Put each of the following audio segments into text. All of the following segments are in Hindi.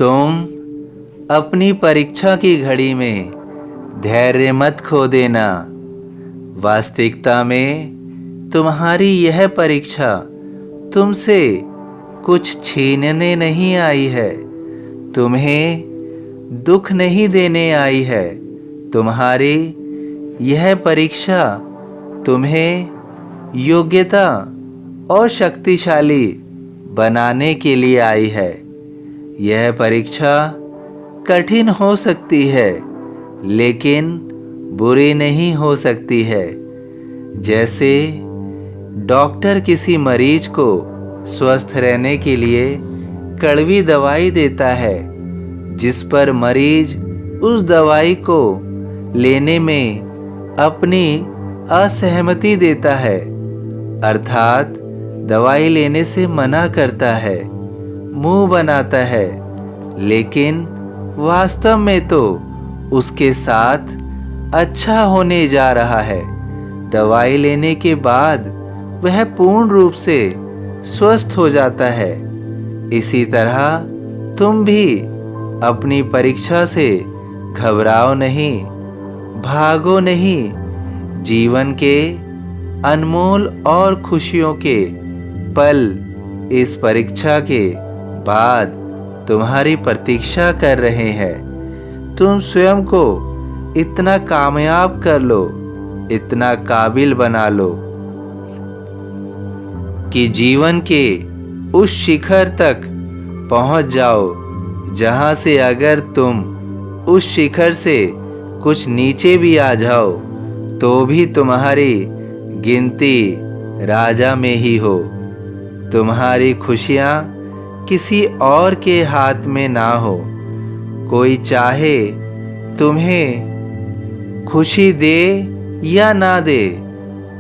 तुम अपनी परीक्षा की घड़ी में धैर्य मत खो देना। वास्तविकता में तुम्हारी यह परीक्षा तुमसे कुछ छीनने नहीं आई है, तुम्हें दुख नहीं देने आई है। तुम्हारी यह परीक्षा तुम्हें योग्यता और शक्तिशाली बनाने के लिए आई है। यह परीक्षा कठिन हो सकती है, लेकिन बुरी नहीं हो सकती है। जैसे डॉक्टर किसी मरीज को स्वस्थ रहने के लिए कड़वी दवाई देता है, जिस पर मरीज उस दवाई को लेने में अपनी असहमति देता है, अर्थात दवाई लेने से मना करता है, मुंह बनाता है, लेकिन वास्तव में तो उसके साथ अच्छा होने जा रहा है। दवाई लेने के बाद वह पूर्ण रूप से स्वस्थ हो जाता है। इसी तरह तुम भी अपनी परीक्षा से घबराओ नहीं, भागो नहीं। जीवन के अनमोल और खुशियों के पल इस परीक्षा के बाद तुम्हारी प्रतीक्षा कर रहे हैं। तुम स्वयं को इतना कामयाब कर लो, इतना काबिल बना लो कि जीवन के उस शिखर तक पहुंच जाओ, जहां से अगर तुम उस शिखर से कुछ नीचे भी आ जाओ तो भी तुम्हारी गिनती राजा में ही हो। तुम्हारी खुशियां किसी और के हाथ में ना हो। कोई चाहे तुम्हें खुशी दे या ना दे,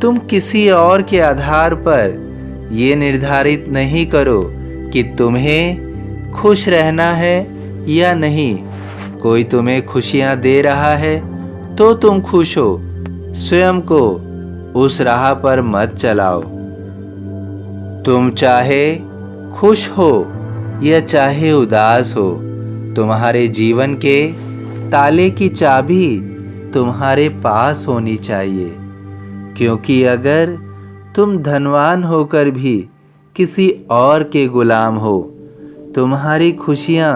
तुम किसी और के आधार पर ये निर्धारित नहीं करो कि तुम्हें खुश रहना है या नहीं। कोई तुम्हें खुशियां दे रहा है तो तुम खुश हो। स्वयं को उस राह पर मत चलाओ। तुम चाहे खुश हो या चाहे उदास हो, तुम्हारे जीवन के ताले की चाबी तुम्हारे पास होनी चाहिए। क्योंकि अगर तुम धनवान होकर भी किसी और के गुलाम हो, तुम्हारी खुशियां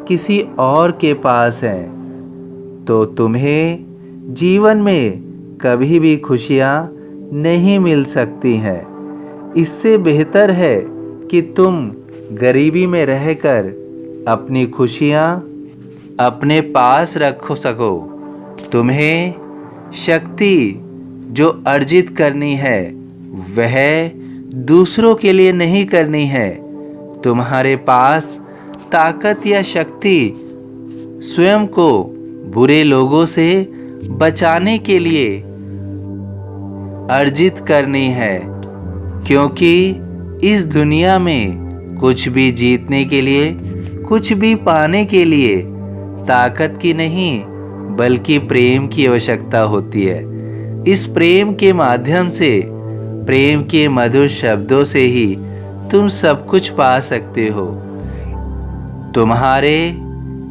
किसी और के पास हैं, तो तुम्हें जीवन में कभी भी खुशियां नहीं मिल सकती हैं। इससे बेहतर है कि तुम गरीबी में रहकर अपनी खुशियां अपने पास रख सको। तुम्हें शक्ति जो अर्जित करनी है वह दूसरों के लिए नहीं करनी है। तुम्हारे पास ताकत या शक्ति स्वयं को बुरे लोगों से बचाने के लिए अर्जित करनी है। क्योंकि इस दुनिया में कुछ भी जीतने के लिए, कुछ भी पाने के लिए ताकत की नहीं बल्कि प्रेम की आवश्यकता होती है। इस प्रेम के माध्यम से, प्रेम के मधुर शब्दों से ही तुम सब कुछ पा सकते हो। तुम्हारे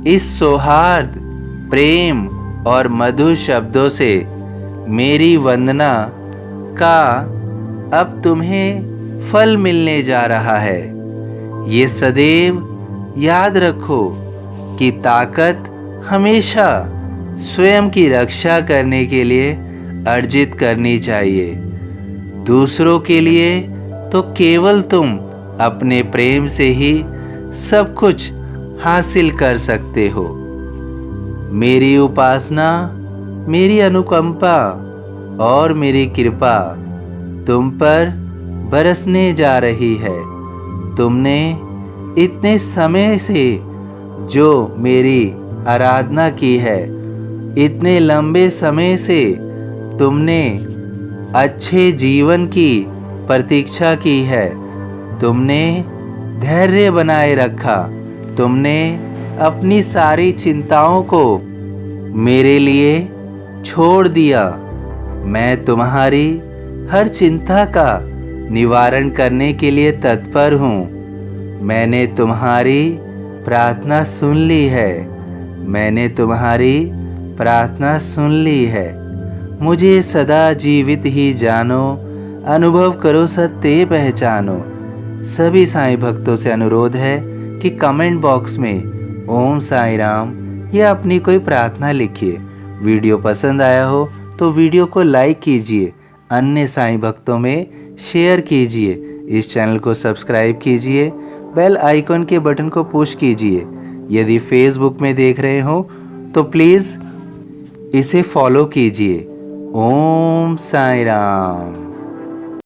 इस सौहार्द, प्रेम और मधुर शब्दों से मेरी वंदना का अब तुम्हें फल मिलने जा रहा है। ये सदैव याद रखो कि ताकत हमेशा स्वयं की रक्षा करने के लिए अर्जित करनी चाहिए। दूसरों के लिए तो केवल तुम अपने प्रेम से ही सब कुछ हासिल कर सकते हो। मेरी उपासना, मेरी अनुकंपा और मेरी कृपा तुम पर बरसने जा रही है। तुमने इतने समय से जो मेरी आराधना की है, इतने लंबे समय से तुमने अच्छे जीवन की प्रतीक्षा की है। तुमने धैर्य बनाए रखा। तुमने अपनी सारी चिंताओं को मेरे लिए छोड़ दिया। मैं तुम्हारी हर चिंता का निवारण करने के लिए तत्पर हूँ। मैंने तुम्हारी प्रार्थना सुन ली है। मैंने तुम्हारी प्रार्थना सुन ली है। मुझे सदा जीवित ही जानो, अनुभव करो सत्य पहचानो। सभी साईं भक्तों से अनुरोध है कि कमेंट बॉक्स में ओम साईं राम या अपनी कोई प्रार्थना लिखिए। वीडियो पसंद आया हो तो वीडियो को लाइक कीजिए, अन्य साईं भक्तों में शेयर कीजिए, इस चैनल को सब्सक्राइब कीजिए, बेल आइकॉन के बटन को पुश कीजिए। यदि फेसबुक में देख रहे हो तो प्लीज़ इसे फॉलो कीजिए। ओम साईं राम।